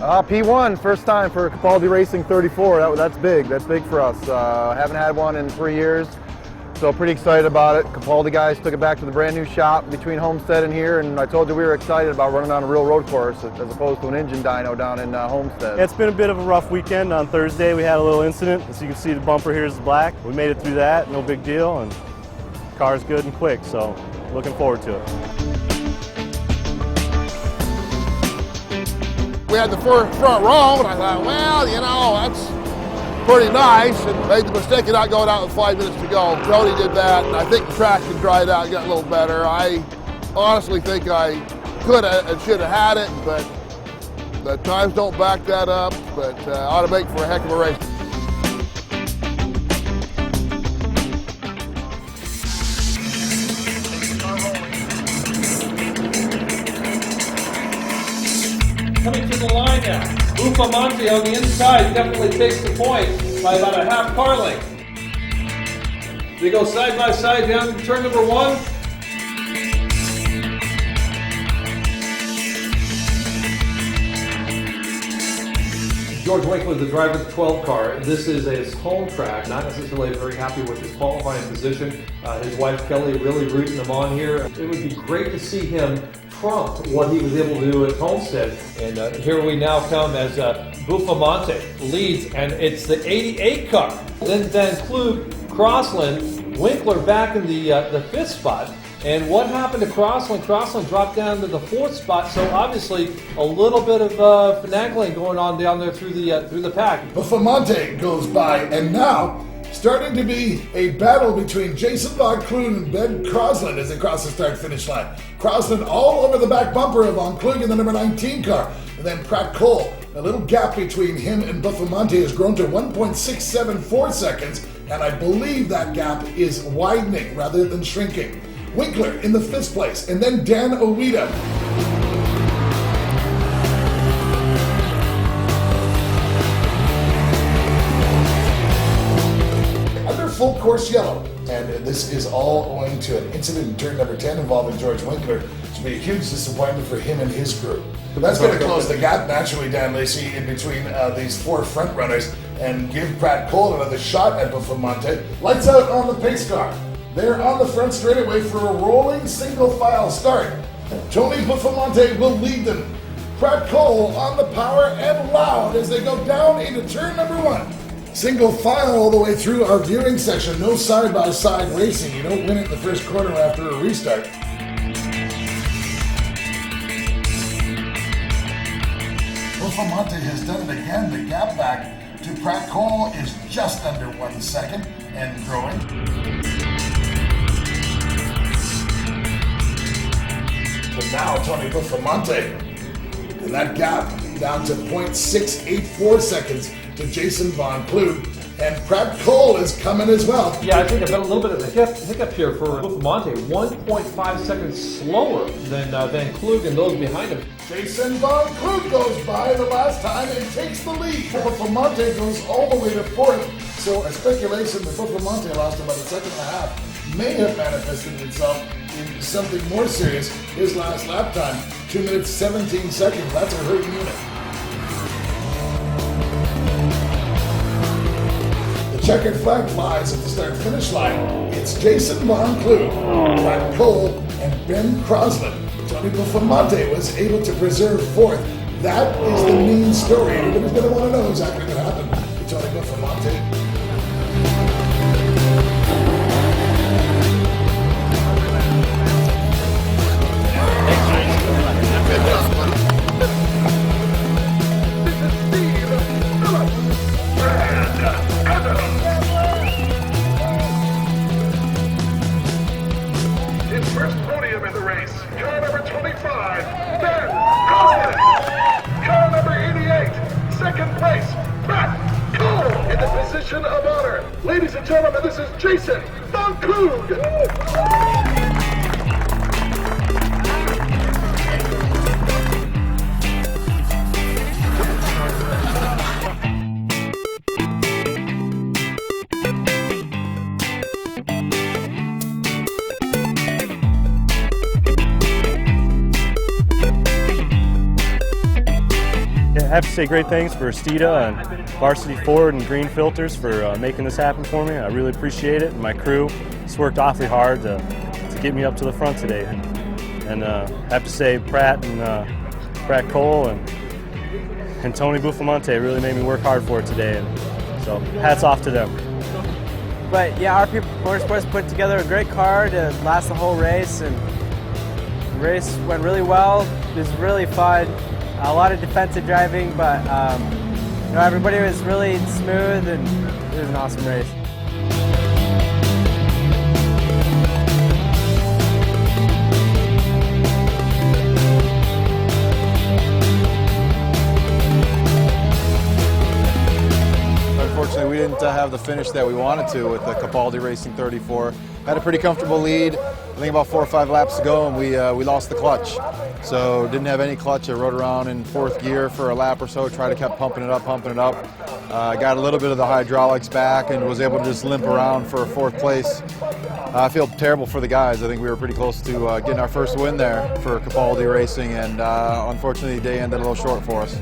P1, first time for Capaldi Racing 34. That's big. That's big for us. Haven't had one in 3 years, so pretty excited about it. Capaldi guys took it back to the brand new shop between Homestead and here, and I told you we were excited about running on a real road course as opposed to an engine dyno down in Homestead. It's been a bit of a rough weekend. On Thursday we had a little incident. As you can see, the bumper here is black. We made it through that, no big deal, and the car's good and quick, so looking forward to it. We had the front row, and I thought, well, you know, that's pretty nice, and made the mistake of not going out with 5 minutes to go. Brody did that, and I think the traction dried out and got a little better. I honestly think I could have and should have had it, but the times don't back that up, but ought to make for a heck of a race. Coming to the line now. Bufamonte on the inside definitely takes the point by about a half car length. They go side by side down to turn number 1. George Winkler, the driver of the 12 car. This is his home track, not necessarily very happy with his qualifying position. His wife Kelly really rooting him on here. It would be great to see him trump what he was able to do at Homestead. And here we now come as Bufamonte leads, and it's the 88 car. Then Van Klug, Crosland, Winkler back in the 5th spot. And what happened to Crosland? Crosland dropped down to the 4th spot, so obviously a little bit of finagling going on down there through the pack. Bufamonte goes by, and now starting to be a battle between Jason Von Klug and Ben Crosland as they cross the start-finish line. Crosland all over the back bumper of Von Klug in the number 19 car. And then Pratt Cole, a little gap between him and Bufamonte has grown to 1.674 seconds, and I believe that gap is widening rather than shrinking. Winkler in the 5th place, and then Dan Owita. Full course yellow, and this is all owing to an incident in turn number 10 involving George Winkler. It's be a huge disappointment for him and his group. But that's going to close the gap naturally, Dan Lacey, in between these 4 front runners and give Pratt Cole another shot at Bufamonte. Lights out on the pace car. They're on the front straightaway for a rolling single file start. Tony Bufamonte will lead them. Pratt Cole on the power and loud as they go down into turn number 1. Single file all the way through our viewing section. No side-by-side racing. You don't win it in the first corner after a restart. Bufamonte has done it again. The gap back to Pratt Cole is just under 1 second and growing. But now Tony Bufamonte, and that gap down to 0.684 seconds to Jason Von Klug, and Pratt Cole is coming as well. Yeah, I think I've got a little bit of a hiccup here for Bufamonte. 1.5 seconds slower than Van Klug and those behind him. Jason Von Klug goes by the last time and takes the lead. Bufamonte goes all the way to 4th, so a speculation that Bufamonte lost about a second and a half may have manifested itself in something more serious. His last lap time, 2 minutes 17 seconds. That's a hurting unit. Checkered flag flies at the start-finish line. It's Jason Von Klug, Pratt Cole, and Ben Crosland. Tony Bufamonte was able to preserve 4th. That is the main story. Everybody's going to want to know exactly what happened to Tony Bufamonte. Of honor. Ladies and gentlemen, this is Jason Von Klug. have to say great thanks for Steeda and Varsity Ford and Green Filters for making this happen for me. I really appreciate it, and my crew just worked awfully hard to get me up to the front today. And I have to say Pratt and Pratt Cole and Tony Buffamonte really made me work hard for it today, and so hats off to them. But yeah, RP Motorsports put together a great car to last the whole race, and the race went really well. It was really fun. A lot of defensive driving, but you know, everybody was really smooth, and it was an awesome race. Unfortunately, we didn't have the finish that we wanted to with the Capaldi Racing 34. Had a pretty comfortable lead, I think about 4 or 5 laps to go, and we lost the clutch. So didn't have any clutch. I rode around in 4th gear for a lap or so, tried to keep pumping it up. Got a little bit of the hydraulics back and was able to just limp around for 4th place. I feel terrible for the guys. I think we were pretty close to getting our first win there for Capaldi Racing, and unfortunately the day ended a little short for us.